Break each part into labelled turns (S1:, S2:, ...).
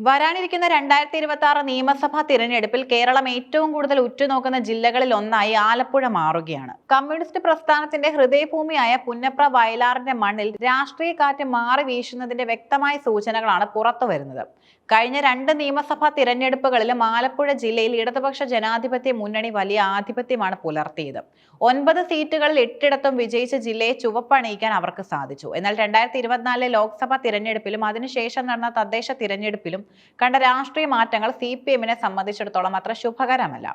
S1: വരാനിരിക്കുന്ന 2026 നിയമസഭാ തിരഞ്ഞെടുപ്പിൽ കേരളം ഏറ്റവും കൂടുതൽ ഉറ്റുനോക്കുന്ന ജില്ലകളിൽ ഒന്നായി ആലപ്പുഴ മാറുകയാണ്. കമ്മ്യൂണിസ്റ്റ് പ്രസ്ഥാനത്തിന്റെ ഹൃദയഭൂമിയായ പുന്നപ്ര വയലാറിന്റെ മണ്ണിൽ രാഷ്ട്രീയ കാറ്റ് മാറി വീശുന്നതിന്റെ വ്യക്തമായ സൂചനകളാണ് പുറത്തുവരുന്നത്. കഴിഞ്ഞ 2 നിയമസഭാ തിരഞ്ഞെടുപ്പുകളിലും ആലപ്പുഴ ജില്ലയിൽ ഇടതുപക്ഷ ജനാധിപത്യ മുന്നണി വലിയ ആധിപത്യമാണ് പുലർത്തിയത്. 9 സീറ്റുകളിൽ 8ഇടത്തും വിജയിച്ച ജില്ലയെ ചുവപ്പണിയിക്കാൻ അവർക്ക് സാധിച്ചു. എന്നാൽ 2024 ലോക്സഭാ തിരഞ്ഞെടുപ്പിലും അതിനുശേഷം നടന്ന തദ്ദേശ തിരഞ്ഞെടുപ്പിലും കണ്ട രാഷ്ട്രീയ മാറ്റങ്ങൾ CPM-നെ സംബന്ധിച്ചിടത്തോളം അത്ര ശുഭകരമല്ല.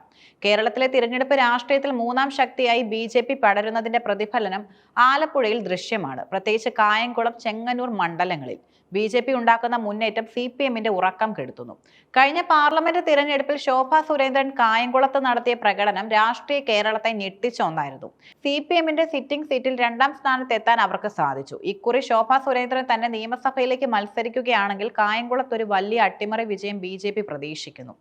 S1: കേരളത്തിലെ തിരഞ്ഞെടുപ്പ് രാഷ്ട്രീയത്തിൽ മൂന്നാം ശക്തിയായി BJP പടരുന്നതിന്റെ പ്രതിഫലനം ആലപ്പുഴയിൽ ദൃശ്യമാണ്. പ്രത്യേകിച്ച് കായംകുളം, ചെങ്ങന്നൂർ മണ്ഡലങ്ങളിൽ BJP ഉണ്ടാക്കുന്ന മുന്നേറ്റം CPM-ന്റെ ഉറക്കം കെടുത്തുന്നു. കഴിഞ്ഞ പാർലമെന്റ് തിരഞ്ഞെടുപ്പിൽ ശോഭാ സുരേന്ദ്രൻ കായംകുളത്ത് നടത്തിയ പ്രകടനം രാഷ്ട്രീയ കേരളത്തെ ഞെട്ടിച്ച ഒന്നായിരുന്നു. CPM-ന്റെ സിറ്റിംഗ് സീറ്റിൽ 2ാം സ്ഥാനത്തെത്താൻ അവർക്ക് സാധിച്ചു. ഇക്കുറി ശോഭാ സുരേന്ദ്രൻ തന്നെ നിയമസഭയിലേക്ക് മത്സരിക്കുകയാണെങ്കിൽ കായംകുളത്ത് ഒരു വലിയ അട്ടിമറി വിജയം BJP പ്രതീക്ഷിക്കുന്നു.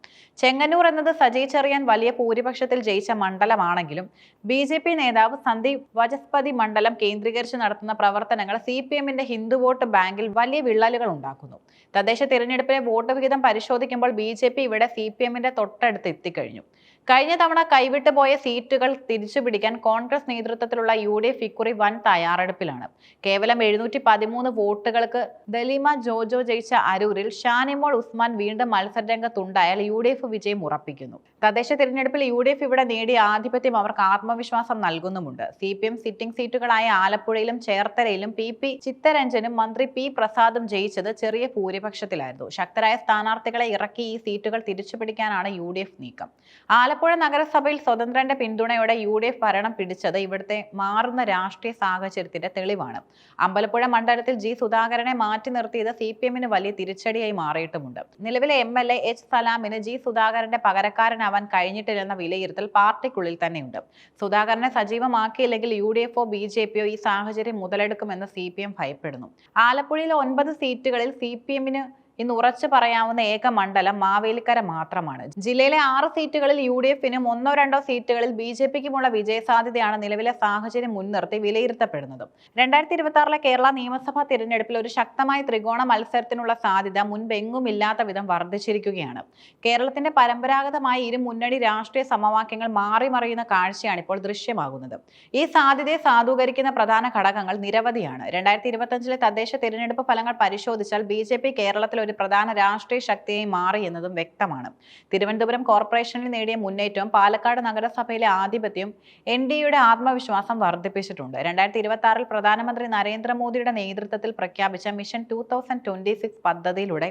S1: ചെങ്ങന്നൂർ എന്നത് സജി ചെറിയാൻ വലിയ ഭൂരിപക്ഷത്തിൽ ജയിച്ച മണ്ഡലമാണെങ്കിലും BJP നേതാവ് സന്ദീപ് വചസ്പതി മണ്ഡലം കേന്ദ്രീകരിച്ച് നടത്തുന്ന പ്രവർത്തനങ്ങൾ CPM-ന്റെ ഹിന്ദു വോട്ട് ബാങ്കിൽ വലിയ വിള്ളലുകൾ ഉണ്ടാക്കുന്നു. തദ്ദേശ തിരഞ്ഞെടുപ്പിലെ വോട്ട് വിഹിതം പരിശോധിക്കുമ്പോൾ BJP ഇവിടെ CPM-ന്റെ തൊട്ടടുത്ത് എത്തിക്കഴിഞ്ഞു. കഴിഞ്ഞ തവണ കൈവിട്ടു പോയ സീറ്റുകൾ തിരിച്ചുപിടിക്കാൻ കോൺഗ്രസ് നേതൃത്വത്തിലുള്ള UDF ഇക്കുറി വൻ തയ്യാറെടുപ്പിലാണ്. കേവലം 713 വോട്ടുകൾക്ക് ദലീമ ജോജോ ജയിച്ച അരൂരിൽ ഷാനിമോൾ ഉസ്മാൻ വീണ്ടും മത്സരരംഗത്തുണ്ടായാൽ UDF വിജയം ഉറപ്പിക്കുന്നു. തദ്ദേശ തിരഞ്ഞെടുപ്പിൽ UDF ഇവിടെ നേടിയ ആധിപത്യം അവർക്ക് ആത്മവിശ്വാസം നൽകുന്നുമുണ്ട്. CPM സിറ്റിംഗ് സീറ്റുകളായ ആലപ്പുഴയിലും ചേർത്തലയിലും PP ചിത്തരഞ്ജനും മന്ത്രി P പ്രസാദും ജയിച്ചത് ചെറിയ ഭൂരിപക്ഷത്തിലായിരുന്നു. ശക്തരായ സ്ഥാനാർത്ഥികളെ ഇറക്കി ഈ സീറ്റുകൾ തിരിച്ചുപിടിക്കാനാണ് UDF നീക്കം. ആലപ്പുഴ നഗരസഭയിൽ സ്വതന്ത്രന്റെ പിന്തുണയോടെ UDF ഭരണം പിടിച്ചത് ഇവിടുത്തെ മാറുന്ന രാഷ്ട്രീയ സാഹചര്യത്തിന്റെ തെളിവാണ്. അമ്പലപ്പുഴ മണ്ഡലത്തിൽ G സുധാകരനെ മാറ്റി നിർത്തിയത് CPM-ന് വലിയ തിരിച്ചടിയായി മാറിയിട്ടുമുണ്ട്. നിലവിലെ MLA H സലാമിന് G സുധാകരന്റെ പകരക്കാരനാവാൻ കഴിഞ്ഞിട്ടില്ലെന്ന വിലയിരുത്തൽ പാർട്ടിക്കുള്ളിൽ തന്നെയുണ്ട്. സുധാകരനെ സജീവമാക്കിയില്ലെങ്കിൽ UDF-ഓ BJP-യോ ഈ സാഹചര്യം മുതലെടുക്കുമെന്ന് CPM ഭയപ്പെടുന്നു. ആലപ്പുഴയിലെ 9 സീറ്റുകളിൽ CPM-ന് ഇന്ന് ഉറച്ചു പറയാവുന്ന ഏക മണ്ഡലം മാവേലിക്കര മാത്രമാണ്. ജില്ലയിലെ 6 സീറ്റുകളിൽ UDF-നും 1-2 സീറ്റുകളിൽ BJP-ക്കുമുള്ള വിജയസാധ്യതയാണ് നിലവിലെ സാഹചര്യം മുൻനിർത്തി വിലയിരുത്തപ്പെടുന്നത്. 2026 കേരള നിയമസഭാ തിരഞ്ഞെടുപ്പിൽ ഒരു ശക്തമായ ത്രികോണ മത്സരത്തിനുള്ള സാധ്യത മുൻപെങ്ങുമില്ലാത്ത വിധം വർദ്ധിച്ചിരിക്കുകയാണ്. കേരളത്തിന്റെ പരമ്പരാഗതമായ ഇരു മുന്നണി രാഷ്ട്രീയ സമവാക്യങ്ങൾ മാറി മറിയുന്ന കാഴ്ചയാണ് ഇപ്പോൾ ദൃശ്യമാകുന്നത്. ഈ സാധ്യതയെ സാധൂകരിക്കുന്ന പ്രധാന ഘടകങ്ങൾ നിരവധിയാണ്. 2025 തദ്ദേശ തിരഞ്ഞെടുപ്പ് ഫലങ്ങൾ പരിശോധിച്ചാൽ BJP കേരളത്തിൽ ഒരു പ്രധാന രാഷ്ട്രീയ ശക്തിയായി മാറി എന്നതും വ്യക്തമാണ്. തിരുവനന്തപുരം കോർപ്പറേഷനിൽ നേടിയ മുന്നേറ്റവും പാലക്കാട് നഗരസഭയിലെ ആധിപത്യവും NDAയുടെ ആത്മവിശ്വാസം വർദ്ധിപ്പിച്ചിട്ടുണ്ട്. 2026 പ്രധാനമന്ത്രി നരേന്ദ്രമോദിയുടെ നേതൃത്വത്തിൽ പ്രഖ്യാപിച്ച മിഷൻ 2026 പദ്ധതിയിലൂടെ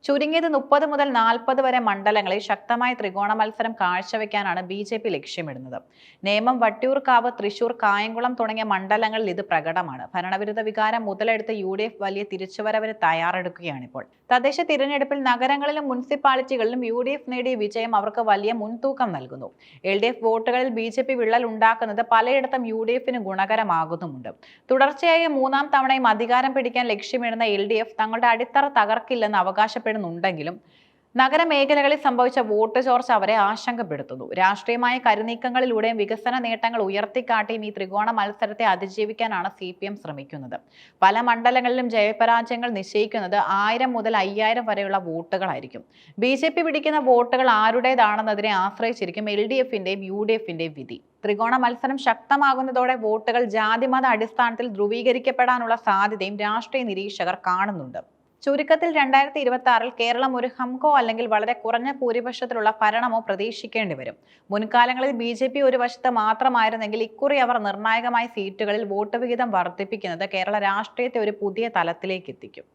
S1: ചുരുങ്ങിയത് 30 മുതൽ 40 വരെ മണ്ഡലങ്ങളിൽ ശക്തമായ ത്രികോണ മത്സരം കാഴ്ചവെക്കാനാണ് BJP ലക്ഷ്യമിടുന്നത്. നേമം, വട്ടിയൂർക്കാവ്, തൃശൂർ, കായംകുളം തുടങ്ങിയ മണ്ഡലങ്ങളിൽ ഇത് പ്രകടമാണ്. ഭരണവിരുദ്ധ വികാരം മുതലെടുത്ത് UDF വലിയ തിരിച്ചുവരവിന് തയ്യാറെടുക്കുകയാണിപ്പോൾ. തദ്ദേശ തിരഞ്ഞെടുപ്പിൽ നഗരങ്ങളിലും മുനിസിപ്പാലിറ്റികളിലും UDF നേടിയ വിജയം അവർക്ക് വലിയ മുൻതൂക്കം നൽകുന്നു. LDF വോട്ടുകളിൽ BJP വിള്ളൽ ഉണ്ടാക്കുന്നത് പലയിടത്തും UDF-ന് ഗുണകരമാകുന്നുമുണ്ട്. തുടർച്ചയായ 3ാം തവണയും അധികാരം പിടിക്കാൻ ലക്ഷ്യമിടുന്ന LDF തങ്ങളുടെ അടിത്തറ തകർക്കില്ലെന്ന് അവകാശപ്പെടുന്നുണ്ടെങ്കിലും നഗരമേഖലകളിൽ സംഭവിച്ച വോട്ട് ചോർച്ച അവരെ ആശങ്കപ്പെടുത്തുന്നു. രാഷ്ട്രീയമായ കരുനീക്കങ്ങളിലൂടെയും വികസന നേട്ടങ്ങൾ ഉയർത്തിക്കാട്ടിയും ഈ ത്രികോണ മത്സരത്തെ അതിജീവിക്കാനാണ് CPM ശ്രമിക്കുന്നത്. പല മണ്ഡലങ്ങളിലും ജയപരാജയങ്ങൾ നിശ്ചയിക്കുന്നത് 1000 മുതൽ 5000 വരെയുള്ള വോട്ടുകളായിരിക്കും. BJP പിടിക്കുന്ന വോട്ടുകൾ ആരുടേതാണെന്നതിനെ ആശ്രയിച്ചിരിക്കും LDF-ന്റെയും UDF-ന്റെയും വിധി. ത്രികോണ മത്സരം ശക്തമാകുന്നതോടെ വോട്ടുകൾ ജാതിമത അടിസ്ഥാനത്തിൽ ധ്രുവീകരിക്കപ്പെടാനുള്ള സാധ്യതയും രാഷ്ട്രീയ നിരീക്ഷകർ കാണുന്നുണ്ട്. ചുരുക്കത്തിൽ 2026 കേരളം ഒരു ഹംകോ അല്ലെങ്കിൽ വളരെ കുറഞ്ഞ ഭൂരിപക്ഷത്തിലുള്ള ഭരണമോ പ്രതീക്ഷിക്കേണ്ടി വരും. മുൻകാലങ്ങളിൽ BJP ഒരു വശത്ത് മാത്രമായിരുന്നെങ്കിൽ ഇക്കുറി അവർ നിർണായകമായ സീറ്റുകളിൽ വോട്ട് വിഹിതം വർദ്ധിപ്പിക്കുന്നത് കേരള രാഷ്ട്രീയത്തെ ഒരു പുതിയ തലത്തിലേക്ക് എത്തിക്കും.